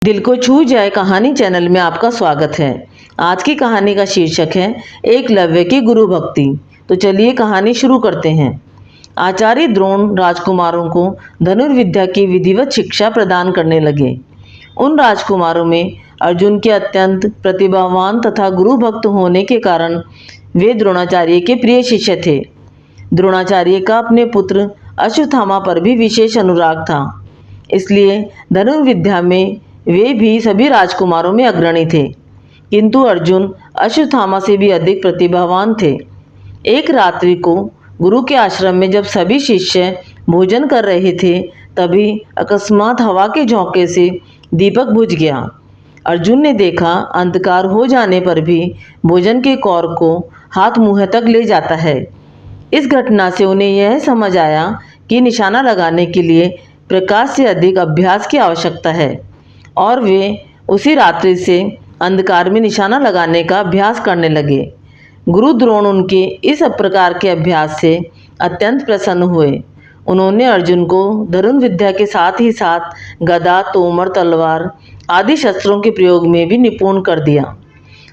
दिल को छू जाए कहानी चैनल में आपका स्वागत है। आज की कहानी का शीर्षक है एकलव्य की गुरु भक्ति। तो चलिए कहानी शुरू करते हैं। आचार्य द्रोण राजकुमारों को धनुर्विद्या की विधिवत शिक्षा प्रदान करने लगे। उन राजकुमारों में अर्जुन के अत्यंत प्रतिभावान तथा गुरु भक्त होने के कारण वे द्रोणाचार्य के प्रिय शिष्य थे। द्रोणाचार्य का अपने पुत्र अश्वत्थामा पर भी विशेष अनुराग था, इसलिए धनुर्विद्या में वे भी सभी राजकुमारों में अग्रणी थे। किंतु अर्जुन अश्वत्थामा से भी अधिक प्रतिभावान थे। एक रात्रि को गुरु के आश्रम में जब सभी शिष्य भोजन कर रहे थे, तभी अकस्मात हवा के झोंके से दीपक बुझ गया। अर्जुन ने देखा, अंधकार हो जाने पर भी भोजन के कौर को हाथ मुंह तक ले जाता है। इस घटना से उन्हें यह समझ आया कि निशाना लगाने के लिए प्रकाश से अधिक अभ्यास की आवश्यकता है, और वे उसी रात्रि से अंधकार में निशाना लगाने का अभ्यास करने लगे। गुरु द्रोण उनके इस प्रकार के अभ्यास से अत्यंत प्रसन्न हुए। उन्होंने अर्जुन को धनुर्विद्या के साथ ही साथ गदा, तोमर, तलवार आदि शस्त्रों के प्रयोग में भी निपुण कर दिया।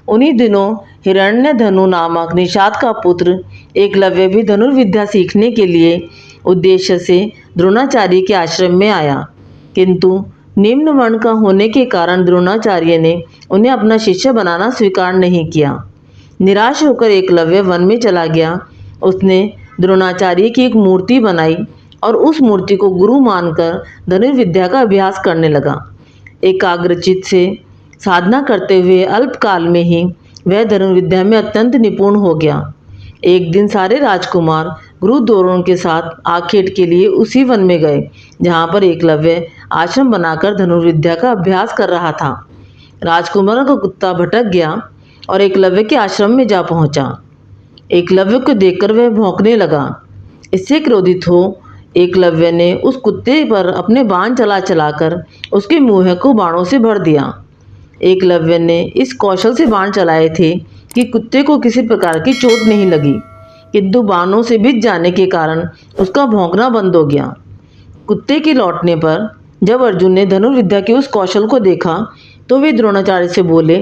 उन्हीं दिनों हिरण्यधनु नामक निषाद का पुत्र एकलव्य भी धनुर्विद्या सीखने के लिए उद्देश्य से द्रोणाचार्य के आश्रम में आया, किंतु निम्न वर्ण का होने के कारण द्रोणाचार्य ने उन्हें अपना शिष्य बनाना स्वीकार नहीं किया। निराश होकर एकलव्य वन में चला गया। उसने द्रोणाचार्य की एक मूर्ति बनाई और उस मूर्ति को गुरु मानकर धनुर्विद्या का अभ्यास करने लगा। एकाग्रचित से साधना करते हुए अल्पकाल में ही वह धनुर्विद्या में अत्यंत निपुण हो गया। एक दिन सारे राजकुमार गुरु द्रोण के साथ आखेट के लिए उसी वन में गए, जहाँ पर एकलव्य आश्रम बनाकर धनुर्विद्या का अभ्यास कर रहा था। राजकुमारों का कुत्ता भटक गया और एकलव्य के आश्रम में जा पहुंचा। एकलव्य को देखकर वह भौंकने लगा। इससे क्रोधित हो एकलव्य ने उस कुत्ते पर अपने बाण चलाकर उसके मुंह को बाणों से भर दिया। एकलव्य ने इस कौशल से बाण चलाए थे कि कुत्ते को किसी प्रकार की चोट नहीं लगी, किंतु बाणों से भिज जाने के कारण उसका भौंकना बंद हो गया। कुत्ते के लौटने पर जब अर्जुन ने धनुर्विद्या के उस कौशल को देखा, तो वे द्रोणाचार्य से बोले,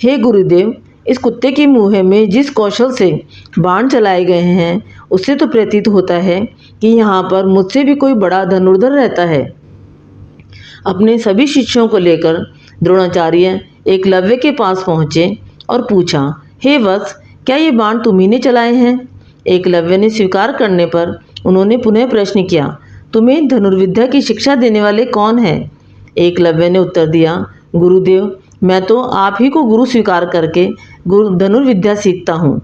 हे गुरुदेव, इस कुत्ते के मुंह में जिस कौशल से बाण चलाए गए हैं, उससे तो प्रतीत होता है कि यहाँ पर मुझसे भी कोई बड़ा धनुर्धर रहता है। अपने सभी शिष्यों को लेकर द्रोणाचार्य एकलव्य के पास पहुँचे और पूछा, हे वत्स, क्या ये बाण तुम्ही ने चलाए हैं? एकलव्य ने स्वीकार करने पर उन्होंने पुनः प्रश्न किया, तुम्हें धनुर्विद्या की शिक्षा देने वाले कौन हैं? एकलव्य ने उत्तर दिया, गुरुदेव, मैं तो आप ही को गुरु स्वीकार करके धनुर्विद्या सीखता हूँ।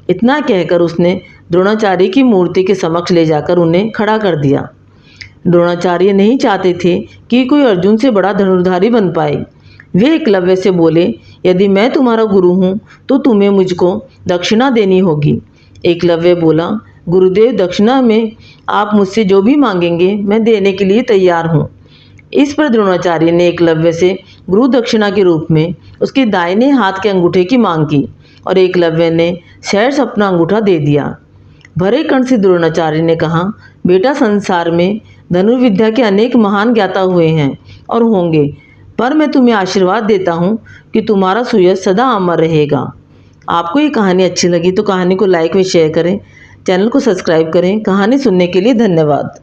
इतना कहकर उसने द्रोणाचार्य की मूर्ति के समक्ष ले जाकर उन्हें खड़ा कर दिया। द्रोणाचार्य नहीं चाहते थे कि कोई अर्जुन से बड़ा धनुर्धारी बन पाए। वे एकलव्य से बोले, यदि मैं तुम्हारा गुरु हूँ तो तुम्हें मुझको दक्षिणा देनी होगी। एकलव्य बोला, गुरुदेव, दक्षिणा में आप मुझसे जो भी मांगेंगे मैं देने के लिए तैयार हूँ। इस पर द्रोणाचार्य ने एकलव्य से गुरु दक्षिणा के रूप में उसके दाहिने हाथ के अंगूठे की मांग की, और एकलव्य ने सहर्ष अपना अंगूठा दे दिया। भरे कंठ से द्रोणाचार्य ने कहा, बेटा, संसार में धनुर्विद्या के अनेक महान ज्ञाता हुए हैं और होंगे, पर मैं तुम्हें आशीर्वाद देता हूँ कि तुम्हारा सुयश सदा अमर रहेगा। आपको ये कहानी अच्छी लगी तो कहानी को लाइक व शेयर करें, चैनल को सब्सक्राइब करें। कहानी सुनने के लिए धन्यवाद।